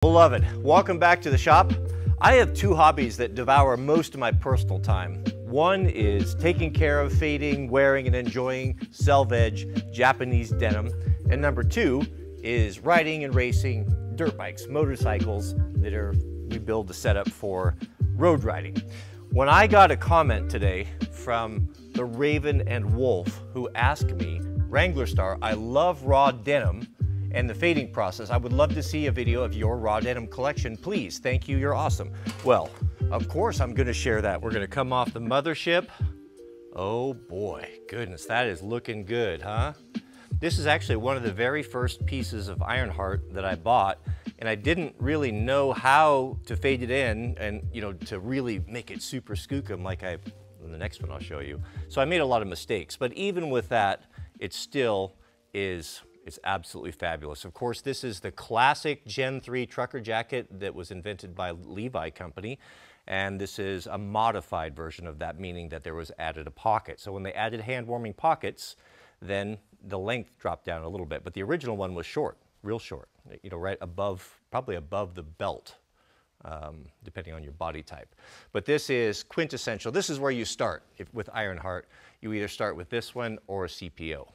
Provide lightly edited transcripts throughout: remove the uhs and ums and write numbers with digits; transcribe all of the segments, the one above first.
Beloved, welcome back to the shop. I have two hobbies that devour most of my personal time. One is taking care of, fading, wearing, and enjoying Selvedge Japanese denim. And number two is riding and racing dirt bikes, motorcycles that we build the setup for road riding. When I got a comment today from the Raven and Wolf who asked me, Wrangler Star, I love raw denim and the fading process. I would love to see a video of your raw denim collection, please. Thank you, you're awesome. Well, of course I'm gonna share that. We're gonna come off the mothership. Oh boy, goodness, that is looking good, huh? This is actually one of the very first pieces of Iron Heart that I bought, and I didn't really know how to fade it in and, you know, to really make it super skookum like in the next one I'll show you. So I made a lot of mistakes, but even with that, it still is, it's absolutely fabulous. Of course, this is the classic Gen 3 trucker jacket that was invented by Levi Company. And this is a modified version of that, meaning that there was added a pocket. So when they added hand warming pockets, then the length dropped down a little bit. But the original one was short, real short, you know, right above, probably above the belt, depending on your body type. But this is quintessential. This is where you start with Iron Heart. You either start with this one or a CPO.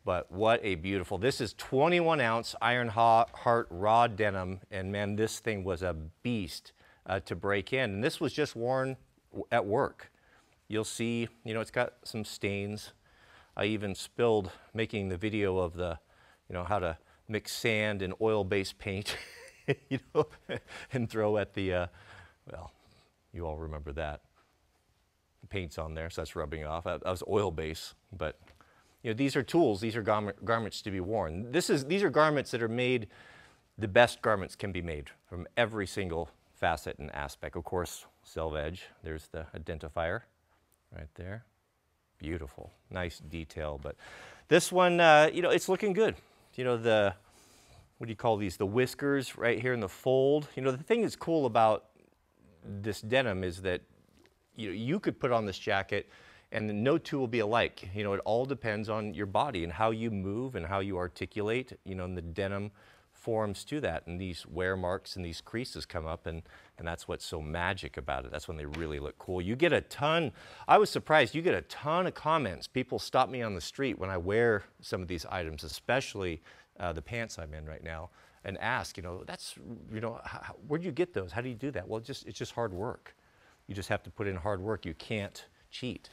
But what a beautiful, this is 21 ounce Iron Heart raw denim. And man, this thing was a beast to break in. And this was just worn at work. You'll see, you know, it's got some stains. I even spilled making the video of the, you know, how to mix sand and oil-based paint, you know, and throw at the, well, you all remember that. The paint's on there, so that's rubbing off. That was oil-based, but you know, these are tools, these are garments to be worn. These are garments that are made, the best garments can be made from every single facet and aspect. Of course, Selvedge, there's the identifier right there. Beautiful, nice detail. But this one, you know, it's looking good. You know, what do you call these? The whiskers right here in the fold. You know, the thing that's cool about this denim is that you could put on this jacket and no two will be alike. You know, it all depends on your body and how you move and how you articulate, you know, and the denim forms to that. And these wear marks and these creases come up, and that's what's so magic about it. That's when they really look cool. You get a ton, I was surprised, you get a ton of comments. People stop me on the street when I wear some of these items, especially the pants I'm in right now, and ask, you know, where'd you get those? How do you do that? Well, it's just hard work. You just have to put in hard work. You can't cheat.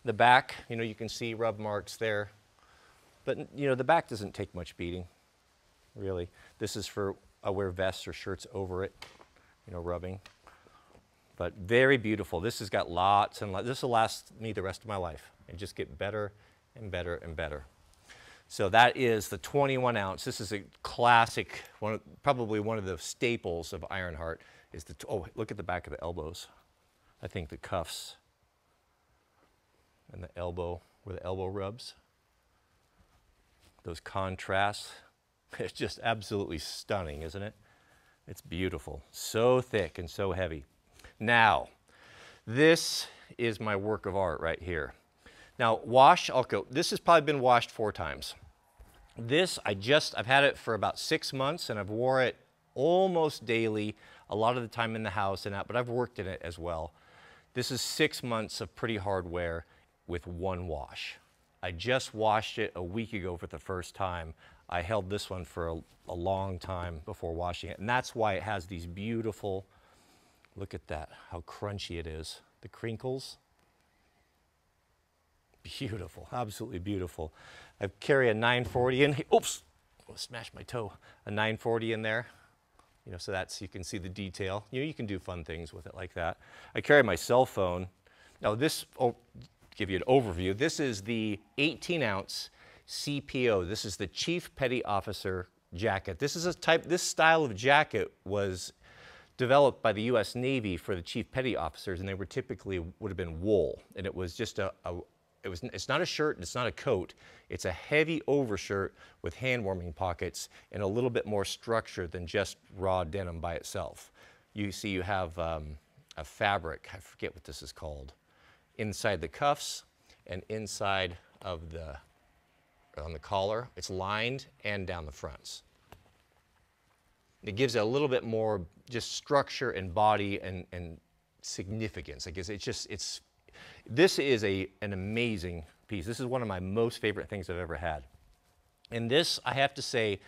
The back, you know, you can see rub marks there, but you know, the back doesn't take much beating, really. This is for, I wear vests or shirts over it, you know, rubbing. But very beautiful. This has got lots and lots. This will last me the rest of my life and just get better and better and better. So that is the 21 ounce. This is a classic, probably one of the staples of Iron Heart is oh, look at the back of the elbows. I think the cuffs and the elbow, where the elbow rubs. Those contrasts. It's just absolutely stunning, isn't it? It's beautiful. So thick and so heavy. Now, this is my work of art right here. Now, this has probably been washed 4 times. This, I've had it for about 6 months and I've wore it almost daily, a lot of the time in the house and out, but I've worked in it as well. This is 6 months of pretty hard wear with 1 wash. I just washed it a week ago for the first time. I held this one for a long time before washing it, and that's why it has these beautiful, look at that, how crunchy it is. The crinkles, beautiful, absolutely beautiful. I carry a 940 in, oops, I smashed my toe, a 940 in there. You know, so you can see the detail. You know, you can do fun things with it like that. I carry my cell phone. Now this, give you an overview. This is the 18 ounce CPO. This is the Chief Petty Officer jacket. This style of jacket was developed by the US Navy for the Chief Petty Officers, and they were typically would have been wool. And it was just it's not a shirt and it's not a coat. It's a heavy overshirt with hand warming pockets and a little bit more structure than just raw denim by itself. You see you have a fabric, I forget what this is called, inside the cuffs and inside of on the collar. It's lined and down the fronts. It gives it a little bit more just structure and body and significance. I guess this is an amazing piece. This is one of my most favorite things I've ever had. And this, I have to say,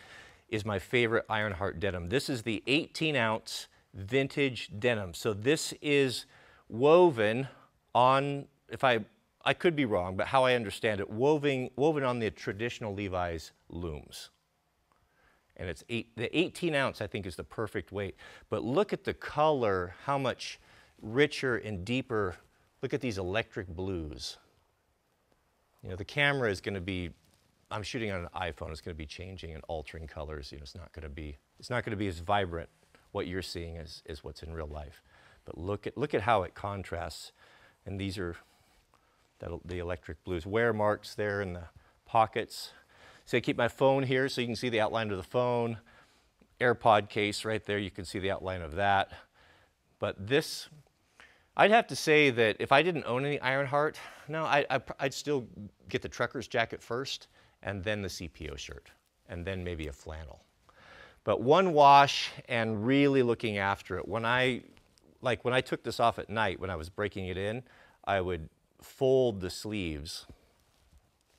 is my favorite Iron Heart denim. This is the 18-ounce vintage denim. So this is woven on, I could be wrong, but how I understand it, woven on the traditional Levi's looms. And it's the 18-ounce, I think, is the perfect weight. But look at the color, how much richer and deeper. Look at these electric blues. You know, the camera is going to be, I'm shooting on an iPhone, it's going to be changing and altering colors. You know, it's not going to be as vibrant what you're seeing as what's in real life. But look at how it contrasts. And these are the electric blues. Wear marks there in the pockets. So I keep my phone here so you can see the outline of the phone. AirPod case right there, you can see the outline of that. But this, I'd have to say that if I didn't own any Iron Heart, no, I'd still get the trucker's jacket first, and then the CPO shirt, and then maybe a flannel. But one wash and really looking after it. When I took this off at night, when I was breaking it in, I would fold the sleeves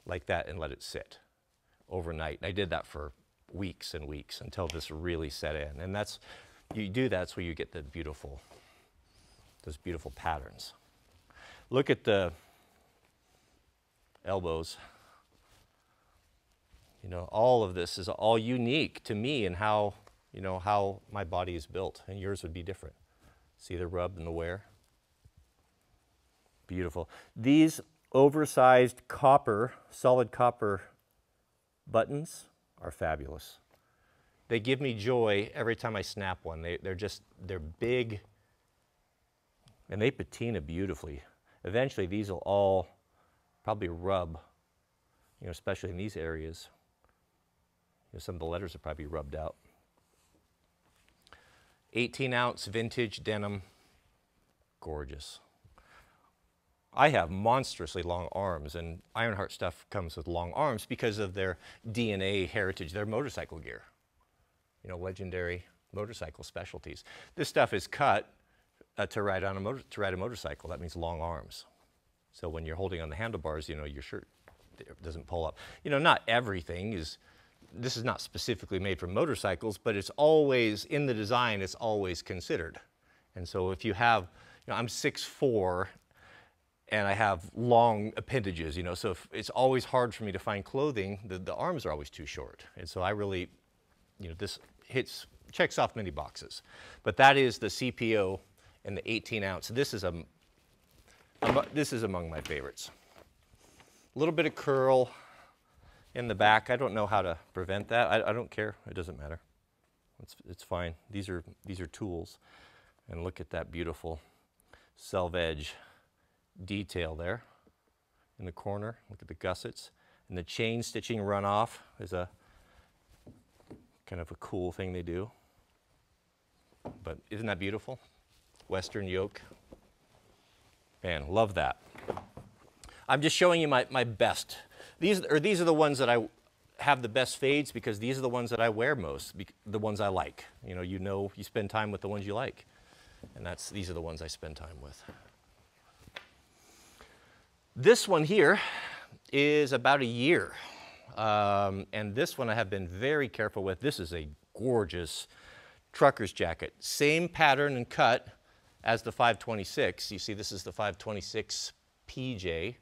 like that and let it sit overnight. And I did that for weeks and weeks until this really set in. And you do that's where you get those beautiful patterns. Look at the elbows. You know, all of this is all unique to me and how my body is built, and yours would be different. See the rub and the wear? Beautiful. These oversized solid copper buttons are fabulous. They give me joy every time I snap one. They're big and they patina beautifully. Eventually these will all probably rub, you know, especially in these areas. You know, some of the letters are probably rubbed out. 18-ounce vintage denim, gorgeous. I have monstrously long arms, and Iron Heart stuff comes with long arms because of their DNA heritage, their motorcycle gear. You know, legendary motorcycle specialties. This stuff is cut to ride a motorcycle. That means long arms. So when you're holding on the handlebars, you know, your shirt doesn't pull up. You know, not everything is, this is not specifically made for motorcycles, but it's always, in the design, it's always considered. And so if you have, you know, I'm 6'4", and I have long appendages, you know, so it's always hard for me to find clothing. The arms are always too short. And so I really, you know, this checks off many boxes. But that is the CPO and the 18-ounce. This is among my favorites. A little bit of curl in the back. I don't know how to prevent that. I don't care. It doesn't matter. It's fine. These are tools. And look at that beautiful Selvedge detail there in the corner. Look at the gussets. And the chain stitching runoff is a kind of a cool thing they do. But isn't that beautiful? Western yoke. Man, love that. I'm just showing you my best. These are the ones that I have the best fades because these are the ones that I wear most, the ones I like. You spend time with the ones you like. And these are the ones I spend time with. This one here is about a year. And this one I have been very careful with. This is a gorgeous trucker's jacket. Same pattern and cut as the 526. You see this is the 526 PJ,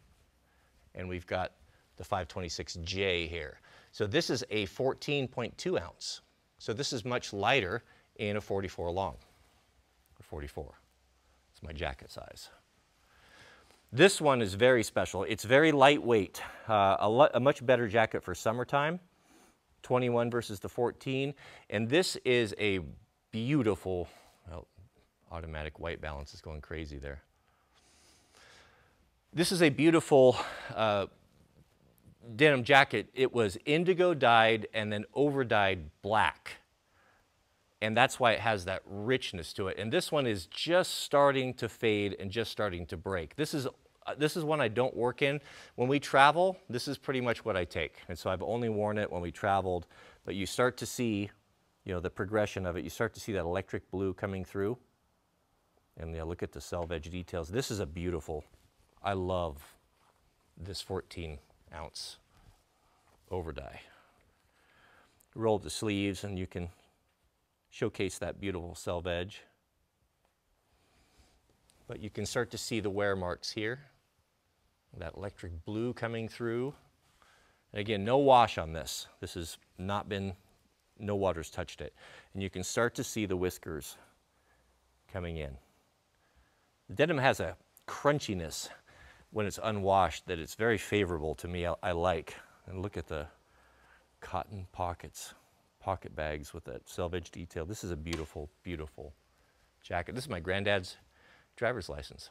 and we've got the 526J here. So this is a 14.2 ounce. So this is much lighter in a 44 long, or 44. It's my jacket size. This one is very special. It's very lightweight, a much better jacket for summertime, 21 versus the 14. And this is a beautiful, well, automatic white balance is going crazy there. This is a beautiful denim jacket. It was indigo dyed and then overdyed black. And that's why it has that richness to it. And this one is just starting to fade and just starting to break. This is one I don't work in. When we travel, this is pretty much what I take. And so I've only worn it when we traveled. But you start to see the progression of it. You start to see that electric blue coming through. And look at the Selvedge details. This is a beautiful, I love this 14-ounce overdye. Roll up the sleeves and you can showcase that beautiful Selvedge. But you can start to see the wear marks here. That electric blue coming through. And again, no wash on this. This has not been, no water's touched it. And you can start to see the whiskers coming in. The denim has a crunchiness when it's unwashed that it's very favorable to me. I like. And look at the cotton pockets, pocket bags with that Selvedge detail. This is a beautiful, beautiful jacket. This is my granddad's driver's license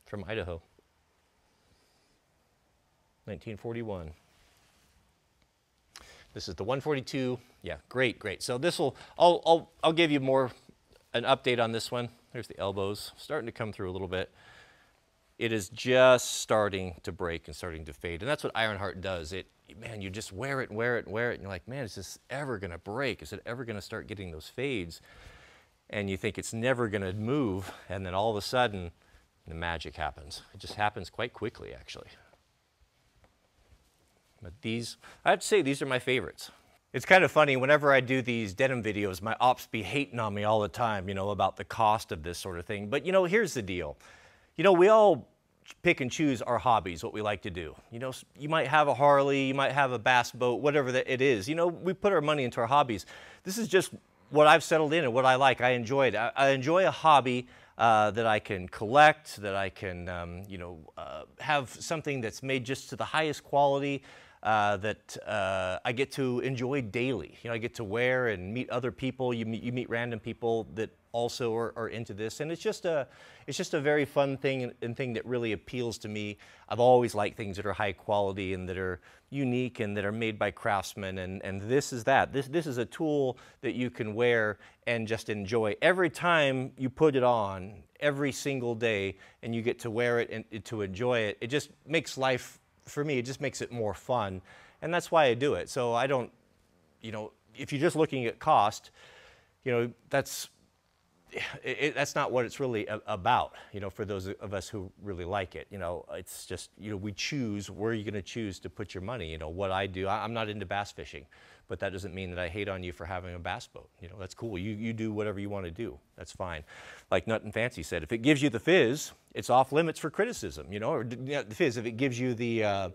from Idaho, 1941. This is the 142. Yeah, great, great. So this will, I'll give you more an update on this one. There's the elbows starting to come through a little bit. It is just starting to break and starting to fade. And that's what Iron Heart does. Man, you just wear it and wear it and wear it. And you're like, man, is this ever going to break? Is it ever going to start getting those fades? And you think it's never going to move. And then all of a sudden, the magic happens. It just happens quite quickly, actually. But these, I have to say, these are my favorites. It's kind of funny, whenever I do these denim videos, my ops be hating on me all the time, about the cost of this sort of thing. But, here's the deal. We all pick and choose our hobbies, what we like to do. You might have a Harley, you might have a bass boat, whatever it is. We put our money into our hobbies. This is just what I've settled in and what I like. I enjoy it. I enjoy a hobby that I can collect, that I can, have something that's made just to the highest quality. That I get to enjoy daily. I get to wear and meet other people. You meet random people that also are into this, and it's just a very fun thing and thing that really appeals to me. I've always liked things that are high quality and that are unique and that are made by craftsmen, and this is that. This is a tool that you can wear and just enjoy. Every time you put it on, every single day, and you get to wear it and to enjoy it, it just makes life, for me, it just makes it more fun, and that's why I do it. So I don't, if you're just looking at cost, that's not what it's really about, for those of us who really like it. It's just, we choose, where are you going to choose to put your money? What I do, I'm not into bass fishing, but that doesn't mean that I hate on you for having a bass boat. That's cool. You do whatever you want to do. That's fine. Like Nut and Fancy said, if it gives you the fizz, it's off limits for criticism, or the fizz, if it gives you the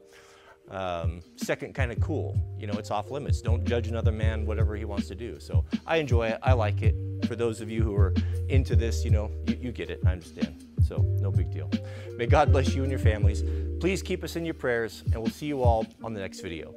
second kind of cool, it's off limits. Don't judge another man, whatever he wants to do. So I enjoy it. I like it. For those of you who are into this, you get it. I understand. So no big deal. May God bless you and your families. Please keep us in your prayers, and we'll see you all on the next video.